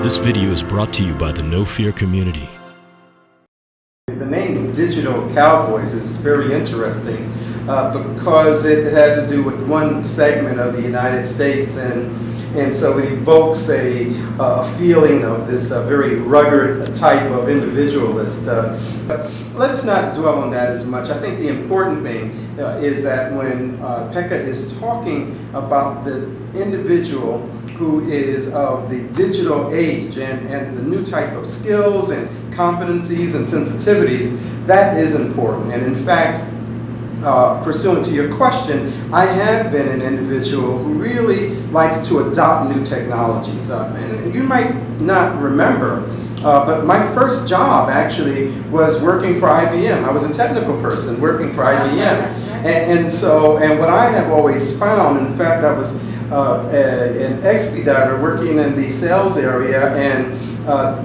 This video is brought to you by the No Fear community. The name Digital Cowboys is very interesting because it has to do with one segment of the United States, and so it evokes a feeling of this very rugged type of individualist. But let's not dwell on that as much. I think the important thing is that when Pekka is talking about the individual who is of the digital age and the new type of skills and competencies and sensitivities, that is important. And in fact, pursuant to your question, I have been an individual who really likes to adopt new technologies. And you might not remember, but my first job actually was working for IBM. I was a technical person working for IBM. That's right. And what I have always found, in fact, I was an expediter working in the sales area, and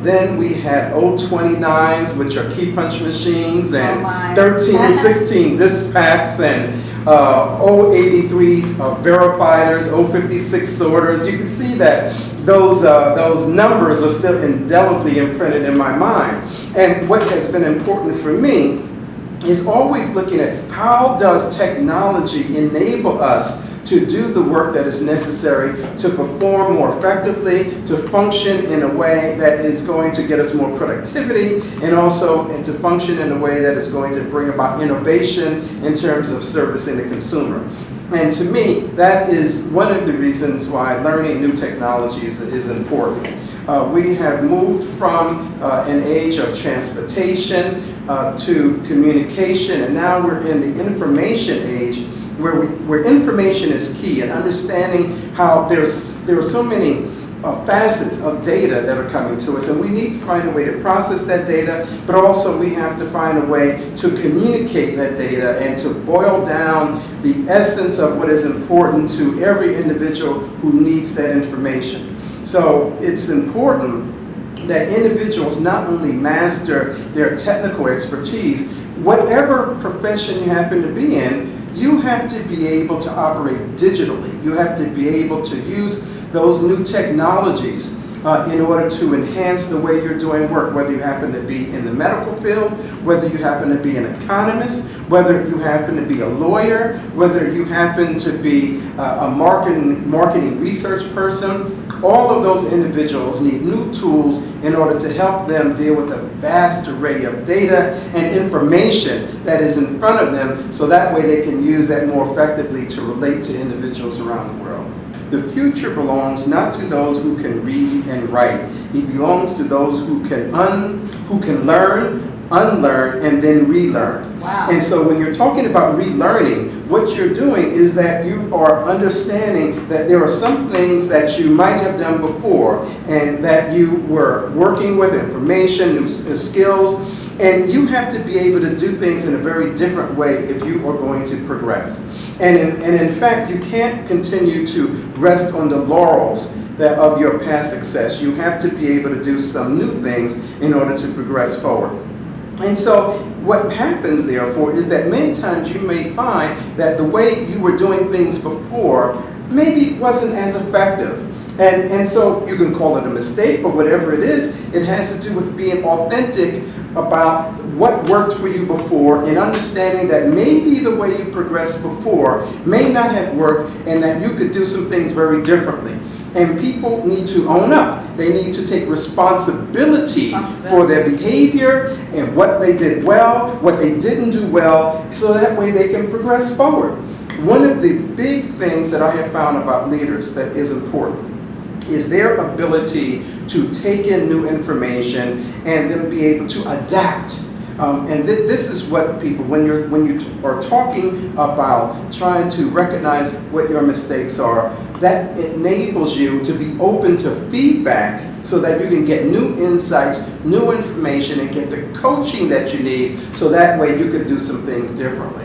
then we had 029s, which are key punch machines, and 13 and 16 disk packs, and 083 verifiers, 056 sorters. You can see that those numbers are still indelibly imprinted in my mind. And what has been important for me is always looking at how does technology enable us to do the work that is necessary to perform more effectively, to function in a way that is going to get us more productivity, and also to function in a way that is going to bring about innovation in terms of servicing the consumer. And to me, that is one of the reasons why learning new technologies is important. We have moved from an age of transportation to communication, and now we're in the information age, where information is key, and understanding how there are so many facets of data that are coming to us, and we need to find a way to process that data, but also we have to find a way to communicate that data and to boil down the essence of what is important to every individual who needs that information. So it's important that individuals not only master their technical expertise, whatever profession you happen to be in, you have to be able to operate digitally. You have to be able to use those new technologies in order to enhance the way you're doing work, whether you happen to be in the medical field, whether you happen to be an economist, whether you happen to be a lawyer, whether you happen to be a marketing research person. All of those individuals need new tools in order to help them deal with a vast array of data and information that is in front of them, so that way they can use that more effectively to relate to individuals around the world. The future belongs not to those who can read and write. It belongs to those who can learn, unlearn, and then relearn. Wow. And so when you're talking about relearning, what you're doing is that you are understanding that there are some things that you might have done before, and that you were working with information, new skills, and you have to be able to do things in a very different way if you are going to progress. And in fact, you can't continue to rest on the laurels of your past success. You have to be able to do some new things in order to progress forward. And so what happens, therefore, is that many times you may find that the way you were doing things before maybe wasn't as effective. And so you can call it a mistake, but whatever it is, it has to do with being authentic about what worked for you before, and understanding that maybe the way you progressed before may not have worked, and that you could do some things very differently. And people need to own up. They need to take responsibility for their behavior and what they did well, what they didn't do well, so that way they can progress forward. One of the big things that I have found about leaders that is important is their ability to take in new information and then be able to adapt. And this is what people, when you are talking about trying to recognize what your mistakes are, that enables you to be open to feedback so that you can get new insights, new information, and get the coaching that you need, so that way you can do some things differently.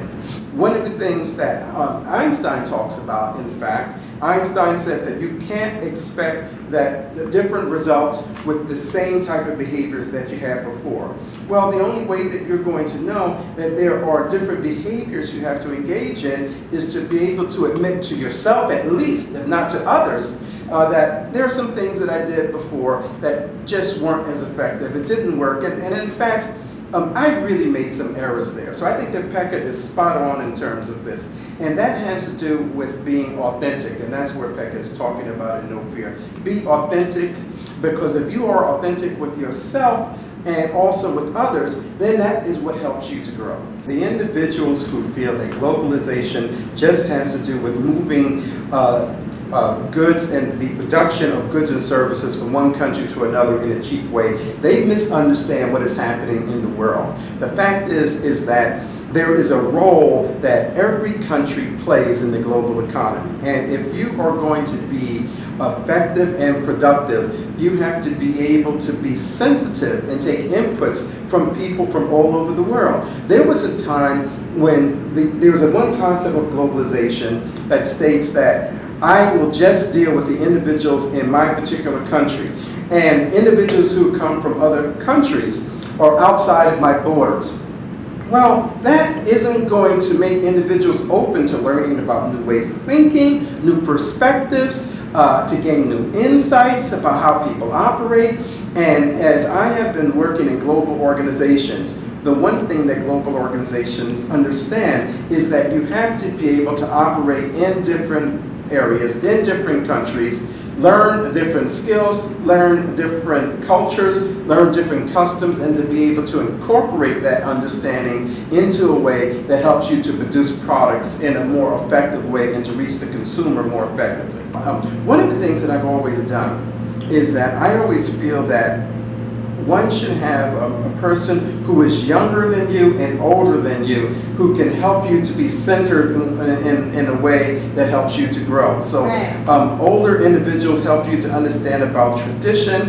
One of the things that Einstein talks about, in fact, Einstein said that you can't expect that the different results with the same type of behaviors that you had before. Well, the only way that you're going to know that there are different behaviors you have to engage in is to be able to admit to yourself, at least, if not to others, that there are some things that I did before that just weren't as effective. It didn't work, and in fact, I really made some errors there. So I think that Pekka is spot on in terms of this. And that has to do with being authentic. And that's where Pekka is talking about in No Fear. Be authentic, because if you are authentic with yourself and also with others, then that is what helps you to grow. The individuals who feel that globalization just has to do with moving goods and the production of goods and services from one country to another in a cheap way, they misunderstand what is happening in the world. The fact is that there is a role that every country plays in the global economy. And if you are going to be effective and productive, you have to be able to be sensitive and take inputs from people from all over the world. There was a time when there was one concept of globalization that states that I will just deal with the individuals in my particular country, and individuals who come from other countries are outside of my borders. Well, that isn't going to make individuals open to learning about new ways of thinking, new perspectives, to gain new insights about how people operate. And as I have been working in global organizations, the one thing that global organizations understand is that you have to be able to operate in different areas, in different countries, learn different skills, learn different cultures, learn different customs, and to be able to incorporate that understanding into a way that helps you to produce products in a more effective way and to reach the consumer more effectively. One of the things that I've always done is that I always feel that one should have a person who is younger than you and older than you who can help you to be centered in a way that helps you to grow. So older individuals help you to understand about tradition.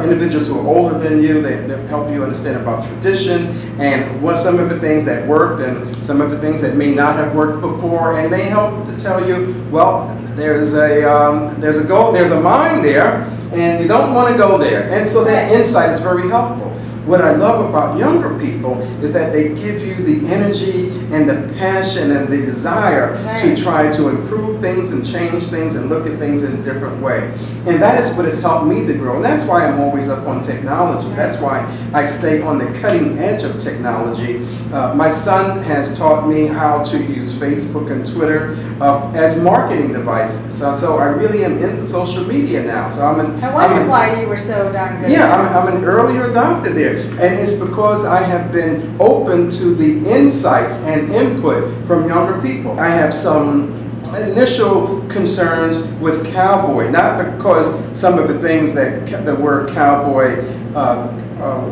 Individuals who are older than you, they help you understand about tradition and what some of the things that worked and some of the things that may not have worked before. And they help to tell you, well, there's a goal, there's a mine there, and you don't want to go there. And so that insight is very helpful. What I love about younger people is that they give you the energy and the passion and the desire to try to improve things and change things and look at things in a different way. And that is what has helped me to grow. And that's why I'm always up on technology. That's why I stay on the cutting edge of technology. My son has taught me how to use Facebook and Twitter as marketing devices. So I really am into social media now. So I wondered why you were so darn good. Yeah, I'm an early adopter there. And it's because I have been open to the insights and input from younger people. I have some initial concerns with cowboy, not because some of the things that the word cowboy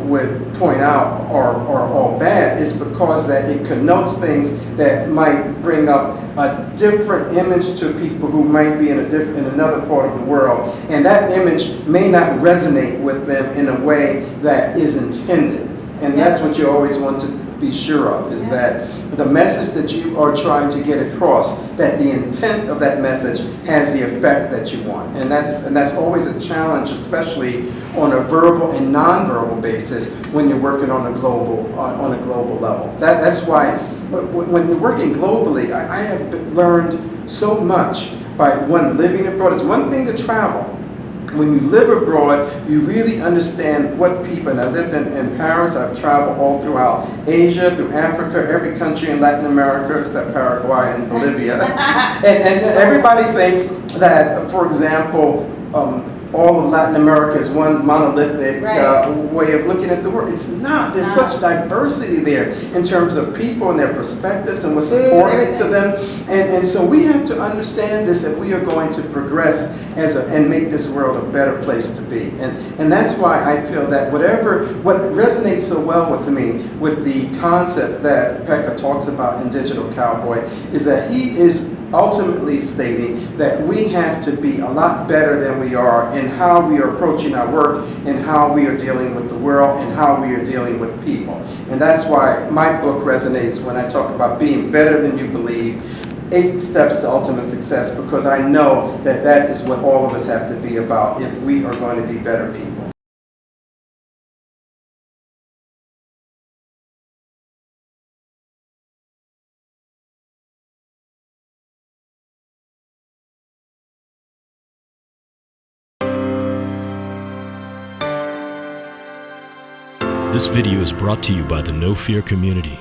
would point out are all bad. It's because that it connotes things that might bring up a different image to people who might be in another part of the world, and that image may not resonate with them in a way that is intended. And that's what you always want to be sure of, is that the message that you are trying to get across, that the intent of that message has the effect that you want. And that's always a challenge, especially on a verbal and nonverbal basis when you're working on a global level. That's why when you're working globally, I have learned so much by living abroad. It's one thing to travel. When you live abroad, you really understand what people, and I lived in Paris, I've traveled all throughout Asia, through Africa, every country in Latin America except Paraguay and Bolivia. and everybody thinks that, for example, all of Latin America is one monolithic way of looking at the world. It's not. There's such diversity there in terms of people and their perspectives and what's important to them. And so we have to understand this if we are going to progress and make this world a better place to be. And that's why I feel that what resonates so well with me with the concept that Pekka talks about in Digital Cowboy is that he is ultimately stating that we have to be a lot better than we are in how we are approaching our work and how we are dealing with the world and how we are dealing with people. And that's why my book resonates when I talk about being better than you believe, 8 steps to ultimate success, because I know that that is what all of us have to be about if we are going to be better people. This video is brought to you by the No Fear community.